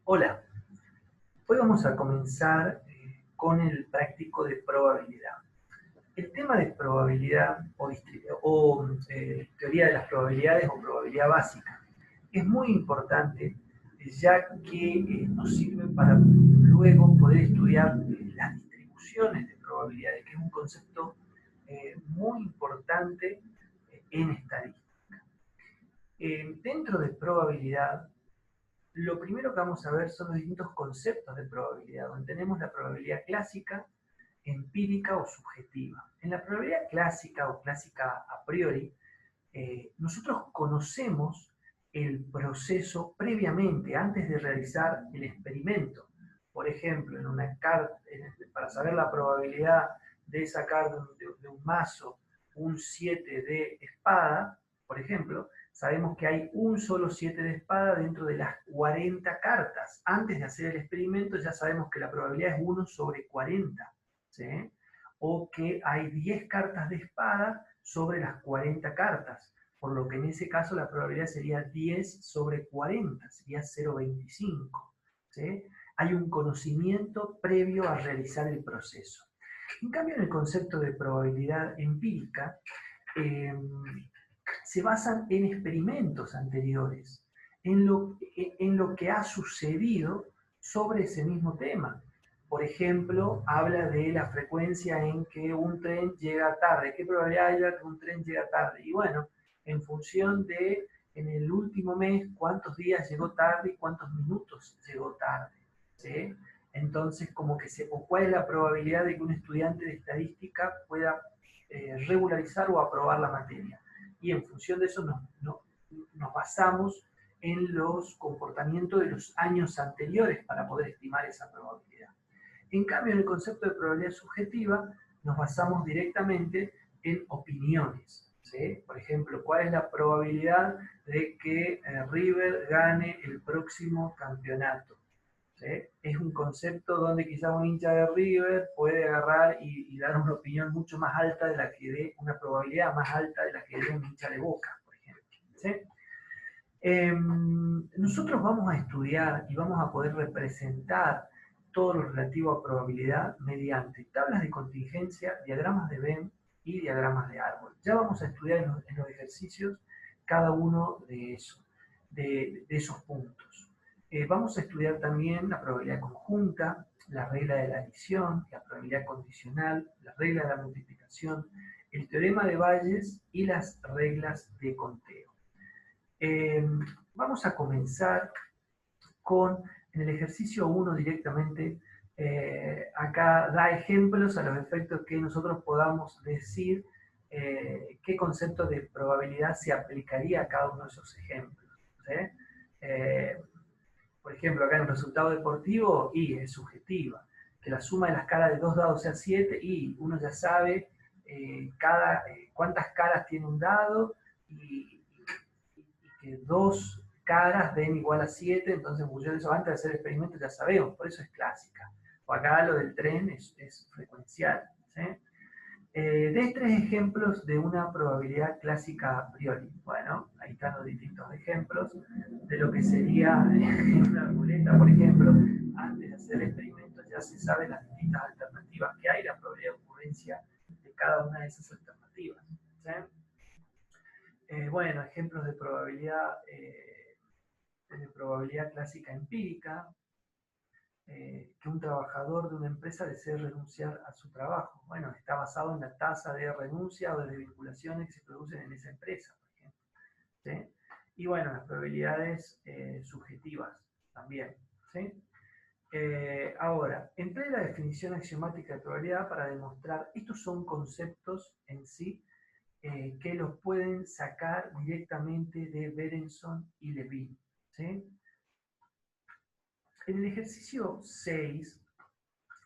Hola, hoy vamos a comenzar con el práctico de probabilidad. El tema de probabilidad o teoría de las probabilidades o probabilidad básica es muy importante, ya que nos sirve para luego poder estudiar las distribuciones de probabilidades, que es un concepto muy importante en estadística. Dentro de probabilidad, lo primero que vamos a ver son los distintos conceptos de probabilidad, donde tenemos la probabilidad clásica, empírica o subjetiva. En la probabilidad clásica o clásica a priori, nosotros conocemos el proceso previamente, antes de realizar el experimento. Por ejemplo, en una carta, para saber la probabilidad de sacar de un mazo un 7 de espada, por ejemplo, sabemos que hay un solo 7 de espada dentro de las 40 cartas. Antes de hacer el experimento ya sabemos que la probabilidad es 1 sobre 40, ¿sí? O que hay 10 cartas de espada sobre las 40 cartas, por lo que en ese caso la probabilidad sería 10 sobre 40, sería 0,25. ¿Sí? Hay un conocimiento previo a realizar el proceso. En cambio, en el concepto de probabilidad empírica, eh, se basan en experimentos anteriores, en lo que ha sucedido sobre ese mismo tema. Por ejemplo, habla de la frecuencia en que un tren llega tarde. ¿Qué probabilidad hay de que un tren llega tarde? Y bueno, en función de en el último mes cuántos días llegó tarde y cuántos minutos llegó tarde. ¿Sí? Entonces, como que o cuál es la probabilidad de que un estudiante de estadística pueda regularizar o aprobar la materia. Y en función de eso nos basamos en los comportamientos de los años anteriores para poder estimar esa probabilidad. En cambio, en el concepto de probabilidad subjetiva, nos basamos directamente en opiniones. ¿Sí? Por ejemplo, ¿cuál es la probabilidad de que River gane el próximo campeonato? ¿Sí? Es un concepto donde quizás un hincha de River puede agarrar y dar una opinión mucho más alta de la que dé, una probabilidad más alta de la que dé un hincha de Boca, por ejemplo. ¿Sí? Nosotros vamos a estudiar y vamos a poder representar todo lo relativo a probabilidad mediante tablas de contingencia, diagramas de Venn y diagramas de árbol. Ya vamos a estudiar en los ejercicios cada uno de esos puntos. Vamos a estudiar también la probabilidad conjunta, la regla de la adición, la probabilidad condicional, la regla de la multiplicación, el teorema de Bayes y las reglas de conteo. Eh, Vamos a comenzar con, en el ejercicio 1 directamente, acá da ejemplos a los efectos que nosotros podamos decir qué concepto de probabilidad se aplicaría a cada uno de esos ejemplos. ¿Sí? Eh, por ejemplo, acá en el resultado deportivo, y es subjetiva, que la suma de las caras de dos dados sea 7, y uno ya sabe cuántas caras tiene un dado, y que dos caras den igual a 7, entonces en función de eso, antes de hacer el experimento ya sabemos, por eso es clásica. O acá lo del tren es frecuencial. ¿Sí? De tres ejemplos de una probabilidad clásica a priori. Bueno, ahí están los distintos ejemplos de lo que sería en una ruleta, por ejemplo, antes de hacer el experimento ya se saben las distintas alternativas que hay, la probabilidad de ocurrencia de cada una de esas alternativas. ¿Sí? Bueno, ejemplos de probabilidad clásica empírica, que un trabajador de una empresa desee renunciar a su trabajo. Bueno, está basado en la tasa de renuncia o de vinculaciones que se producen en esa empresa, por ejemplo. ¿Sí? Y bueno, las probabilidades subjetivas también. ¿Sí? Ahora, empleé la definición axiomática de probabilidad para demostrar, estos son conceptos en sí que los pueden sacar directamente de Berenson y Levine. ¿Sí? En el ejercicio 6,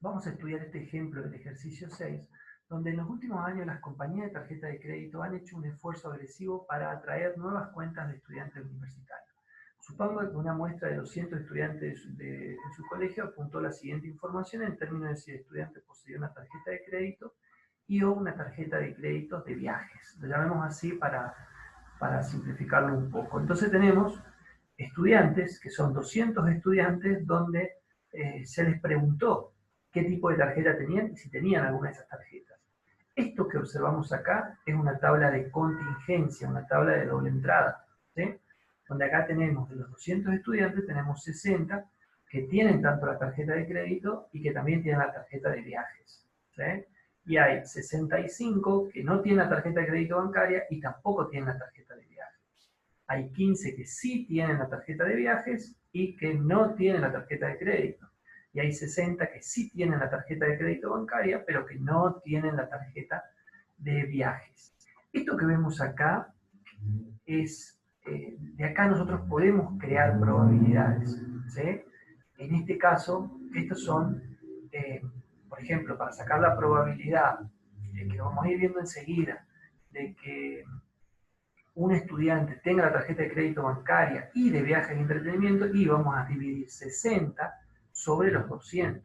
vamos a estudiar este ejemplo del ejercicio 6, donde en los últimos años las compañías de tarjeta de crédito han hecho un esfuerzo agresivo para atraer nuevas cuentas de estudiantes universitarios. Supongo que una muestra de 200 estudiantes en su colegio apuntó la siguiente información en términos de si el estudiante poseía una tarjeta de crédito y o una tarjeta de créditos de viajes. Lo llamemos así para simplificarlo un poco. Entonces tenemos estudiantes, que son 200 estudiantes, donde se les preguntó qué tipo de tarjeta tenían y si tenían alguna de esas tarjetas. Esto que observamos acá es una tabla de contingencia, una tabla de doble entrada, ¿sí? Donde acá tenemos de los 200 estudiantes, tenemos 60 que tienen tanto la tarjeta de crédito y que también tienen la tarjeta de viajes, ¿sí? Y hay 65 que no tienen la tarjeta de crédito bancaria y tampoco tienen la tarjeta de viajes. Hay 15 que sí tienen la tarjeta de viajes y que no tienen la tarjeta de crédito. Y hay 60 que sí tienen la tarjeta de crédito bancaria, pero que no tienen la tarjeta de viajes. Esto que vemos acá es, de acá nosotros podemos crear probabilidades, ¿sí? En este caso, estos son, por ejemplo, para sacar la probabilidad, que vamos a ir viendo enseguida, de que un estudiante tenga la tarjeta de crédito bancaria y de viajes y entretenimiento, y vamos a dividir 60 sobre los 200.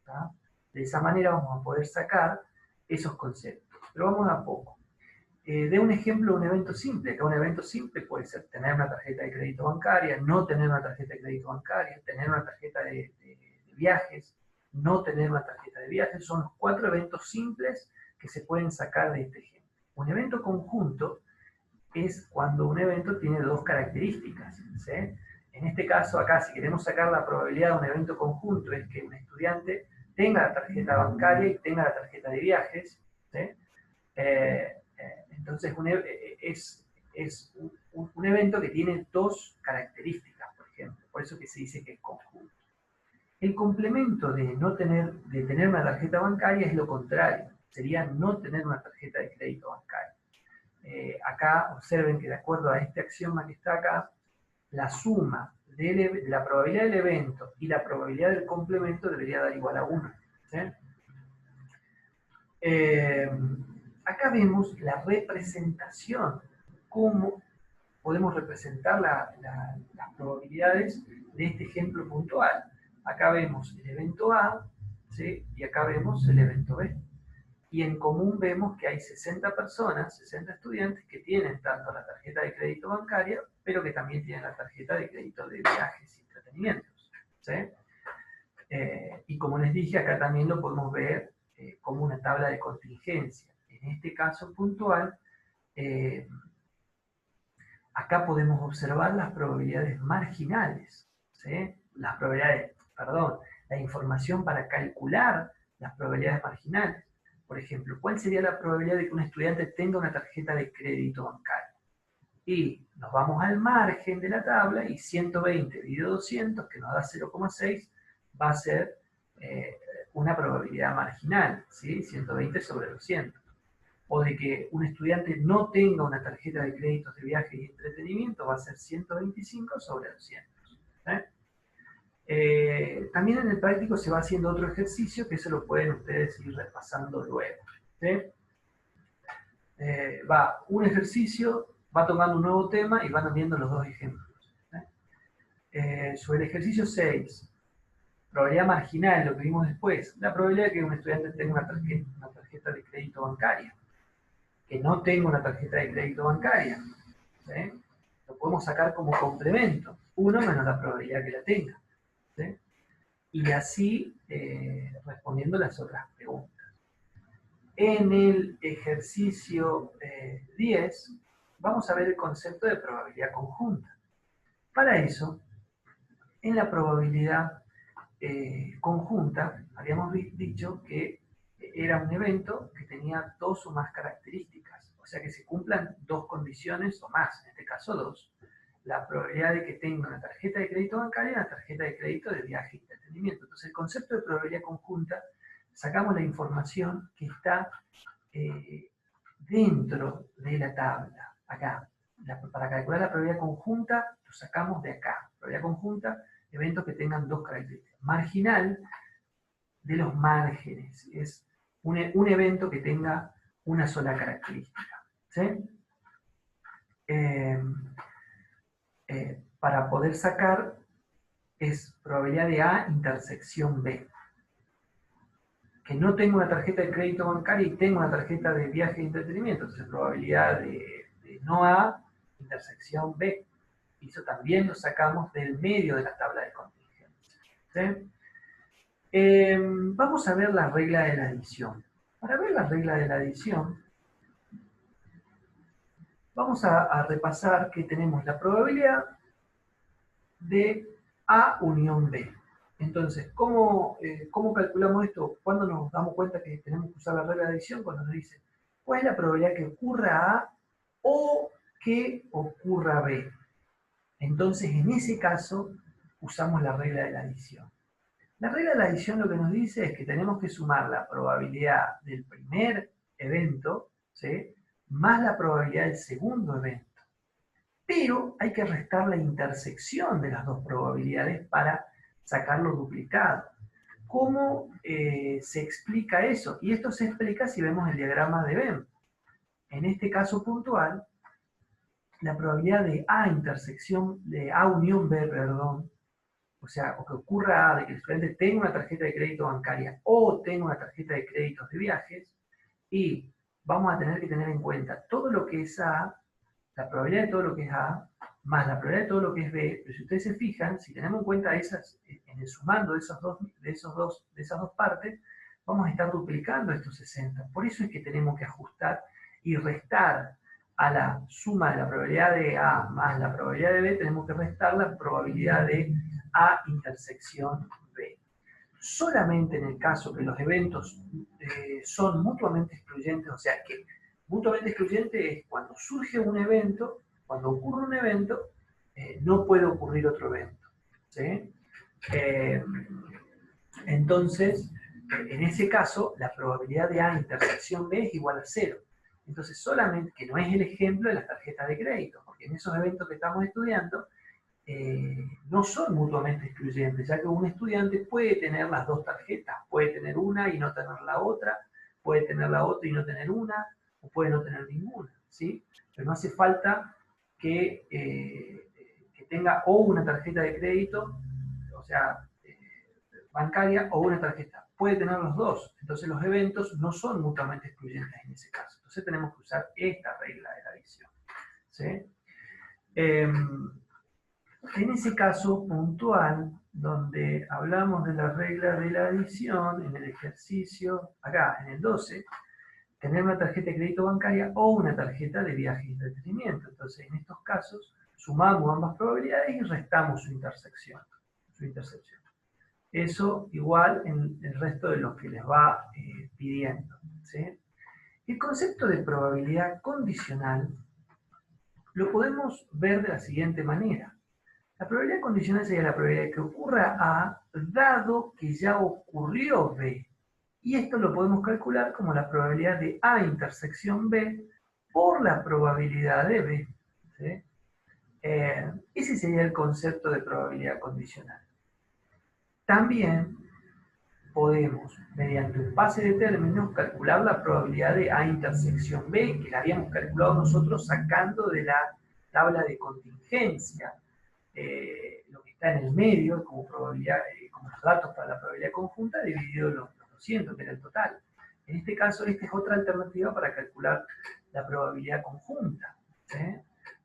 ¿tá? De esa manera vamos a poder sacar esos conceptos. Pero vamos a poco. De un ejemplo, un evento simple. Que un evento simple puede ser tener una tarjeta de crédito bancaria, no tener una tarjeta de crédito bancaria, tener una tarjeta de viajes, no tener una tarjeta de viajes. Son los 4 eventos simples que se pueden sacar de este ejemplo. Un evento conjunto es cuando un evento tiene 2 características, ¿sí? En este caso acá, si queremos sacar la probabilidad de un evento conjunto, es que un estudiante tenga la tarjeta bancaria y tenga la tarjeta de viajes, ¿sí? Entonces es un evento que tiene 2 características, por ejemplo, por eso que se dice que es conjunto. El complemento de tener una tarjeta bancaria es lo contrario, sería no tener una tarjeta de crédito bancario. Acá observen que de acuerdo a este axioma que está acá, la suma de la probabilidad del evento y la probabilidad del complemento debería dar igual a 1. ¿Sí? Acá vemos la representación, cómo podemos representar las probabilidades de este ejemplo puntual. Acá vemos el evento A, ¿sí? Y acá vemos el evento B. Y en común vemos que hay 60 personas, 60 estudiantes que tienen tanto la tarjeta de crédito bancaria, pero que también tienen la tarjeta de crédito de viajes y entretenimientos. ¿Sí? Y como les dije, acá también lo podemos ver como una tabla de contingencia. En este caso puntual, acá podemos observar las probabilidades marginales. ¿Sí? Las probabilidades, perdón, la información para calcular las probabilidades marginales. Por ejemplo, ¿cuál sería la probabilidad de que un estudiante tenga una tarjeta de crédito bancario? Y nos vamos al margen de la tabla y 120 dividido 200, que nos da 0,6, va a ser una probabilidad marginal, ¿sí? 120 sobre 200. O de que un estudiante no tenga una tarjeta de créditos de viaje y entretenimiento, va a ser 125 sobre 200. También en el práctico se va haciendo otro ejercicio que eso lo pueden ustedes ir repasando luego. ¿Sí? Va un ejercicio, va tomando un nuevo tema y van viendo los 2 ejemplos. Sobre el ejercicio 6, probabilidad marginal, lo que vimos después, la probabilidad de que un estudiante tenga una tarjeta de crédito bancaria, que no tenga una tarjeta de crédito bancaria. ¿Sí? Lo podemos sacar como complemento, 1 menos la probabilidad que la tenga. ¿Sí? Y así respondiendo las otras preguntas. En el ejercicio 10 vamos a ver el concepto de probabilidad conjunta. Para eso, en la probabilidad conjunta, habíamos dicho que era un evento que tenía 2 o más características, o sea que se cumplan 2 condiciones o más, en este caso 2. La probabilidad de que tenga una tarjeta de crédito bancaria y una tarjeta de crédito de viaje y entretenimiento. Entonces, el concepto de probabilidad conjunta, sacamos la información que está dentro de la tabla, acá. Para calcular la probabilidad conjunta, lo sacamos de acá. Probabilidad conjunta, eventos que tengan 2 características. Marginal, de los márgenes. Es un evento que tenga una sola característica. ¿Sí? Para poder sacar es probabilidad de A intersección B. Que no tengo una tarjeta de crédito bancario y tengo una tarjeta de viaje y entretenimiento. Entonces, probabilidad de no A intersección B. Y eso también lo sacamos del medio de la tabla de contingencia. ¿Sí? Vamos a ver la regla de la adición. Para ver la regla de la adición, vamos a repasar que tenemos la probabilidad de A unión B. Entonces, ¿cómo calculamos esto? ¿Cuándo nos damos cuenta que tenemos que usar la regla de adición? Cuando nos dice, ¿cuál es la probabilidad que ocurra A o que ocurra B? Entonces, en ese caso, usamos la regla de la adición. La regla de la adición lo que nos dice es que tenemos que sumar la probabilidad del primer evento, ¿sí?, más la probabilidad del segundo evento. Pero hay que restar la intersección de las dos probabilidades para sacar los duplicados. ¿Cómo se explica eso? Y esto se explica si vemos el diagrama de Venn. En este caso puntual, la probabilidad de A intersección, de A unión B, perdón, o sea, o que ocurra A, de que el estudiante tenga una tarjeta de crédito bancaria o tenga una tarjeta de créditos de viajes, y vamos a tener que tener en cuenta todo lo que es A, la probabilidad de todo lo que es A, más la probabilidad de todo lo que es B, pero si ustedes se fijan, si tenemos en cuenta esas, en el sumando de esas dos partes, vamos a estar duplicando estos 60. Por eso es que tenemos que ajustar y restar a la suma de la probabilidad de A más la probabilidad de B, tenemos que restar la probabilidad de A intersección B. Solamente en el caso que los eventos son mutuamente excluyentes, o sea que mutuamente excluyente es cuando surge un evento, cuando ocurre un evento, no puede ocurrir otro evento. ¿Sí? Entonces, en ese caso, la probabilidad de A intersección B es igual a 0. Entonces, solamente, que no es el ejemplo de las tarjetas de crédito, porque en esos eventos que estamos estudiando, no son mutuamente excluyentes, ya que un estudiante puede tener las dos tarjetas, puede tener una y no tener la otra, puede tener la otra y no tener una, o puede no tener ninguna, ¿sí? Pero no hace falta que tenga o una tarjeta de crédito, o sea, bancaria, o una tarjeta. Puede tener los dos, entonces los eventos no son mutuamente excluyentes en ese caso. Entonces tenemos que usar esta regla de la adición, ¿sí? En ese caso puntual, donde hablamos de la regla de la adición, en el ejercicio, acá en el 12, tener una tarjeta de crédito bancaria o una tarjeta de viaje y entretenimiento. Entonces, en estos casos, sumamos ambas probabilidades y restamos su intersección. Eso igual en el resto de lo que les va pidiendo, ¿sí? El concepto de probabilidad condicional lo podemos ver de la siguiente manera. La probabilidad condicional sería la probabilidad de que ocurra A, dado que ya ocurrió B. Y esto lo podemos calcular como la probabilidad de A intersección B por la probabilidad de B. ¿Sí? Ese sería el concepto de probabilidad condicional. También podemos, mediante un pase de términos, calcular la probabilidad de A intersección B, que la habíamos calculado nosotros sacando de la tabla de contingencia. Lo que está en el medio como probabilidad, como los datos para la probabilidad conjunta dividido los 200, que era el total. En este caso, esta es otra alternativa para calcular la probabilidad conjunta, ¿sí?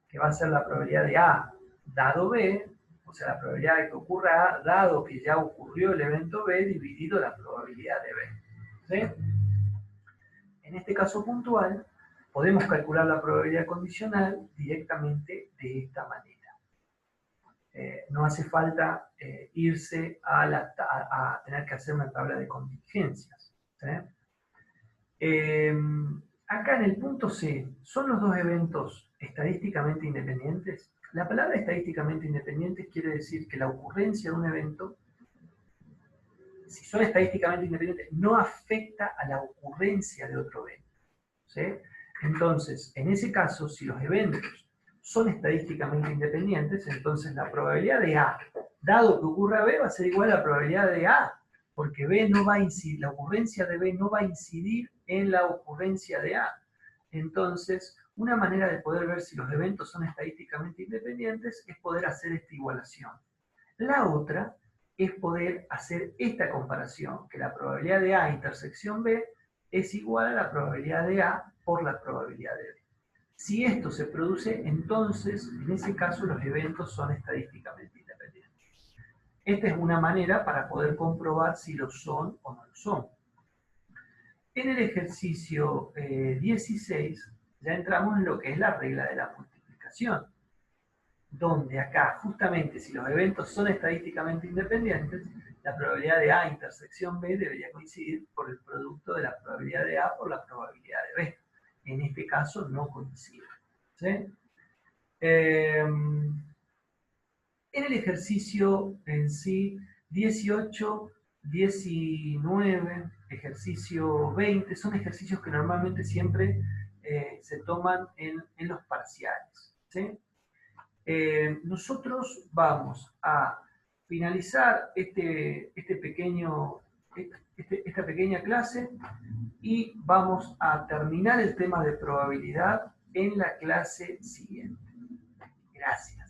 Que va a ser la probabilidad de A dado B, o sea, la probabilidad de que ocurra A dado que ya ocurrió el evento B dividido la probabilidad de B. ¿Sí? En este caso puntual, podemos calcular la probabilidad condicional directamente de esta manera. No hace falta irse a tener que hacer una tabla de contingencias. ¿Sí? Acá en el punto C, ¿son los dos eventos estadísticamente independientes? La palabra estadísticamente independientes quiere decir que la ocurrencia de un evento, si son estadísticamente independientes, no afecta a la ocurrencia de otro evento. ¿Sí? Entonces, en ese caso, si los eventos son estadísticamente independientes, entonces la probabilidad de A, dado que ocurra B, va a ser igual a la probabilidad de A, porque B no va a incidir, la ocurrencia de B no va a incidir en la ocurrencia de A. Entonces, una manera de poder ver si los eventos son estadísticamente independientes es poder hacer esta igualación. La otra es poder hacer esta comparación, que la probabilidad de A intersección B es igual a la probabilidad de A por la probabilidad de B. Si esto se produce, entonces, en ese caso, los eventos son estadísticamente independientes. Esta es una manera para poder comprobar si lo son o no lo son. En el ejercicio 16 ya entramos en lo que es la regla de la multiplicación, donde acá, justamente, si los eventos son estadísticamente independientes, la probabilidad de A intersección B debería coincidir por el producto de la probabilidad de A por la probabilidad de B. En este caso no coincide. ¿Sí? En el ejercicio en sí, 18, 19, ejercicio 20, son ejercicios que normalmente siempre se toman en los parciales. ¿Sí? Nosotros vamos a finalizar esta pequeña clase y vamos a terminar el tema de probabilidad en la clase siguiente. Gracias.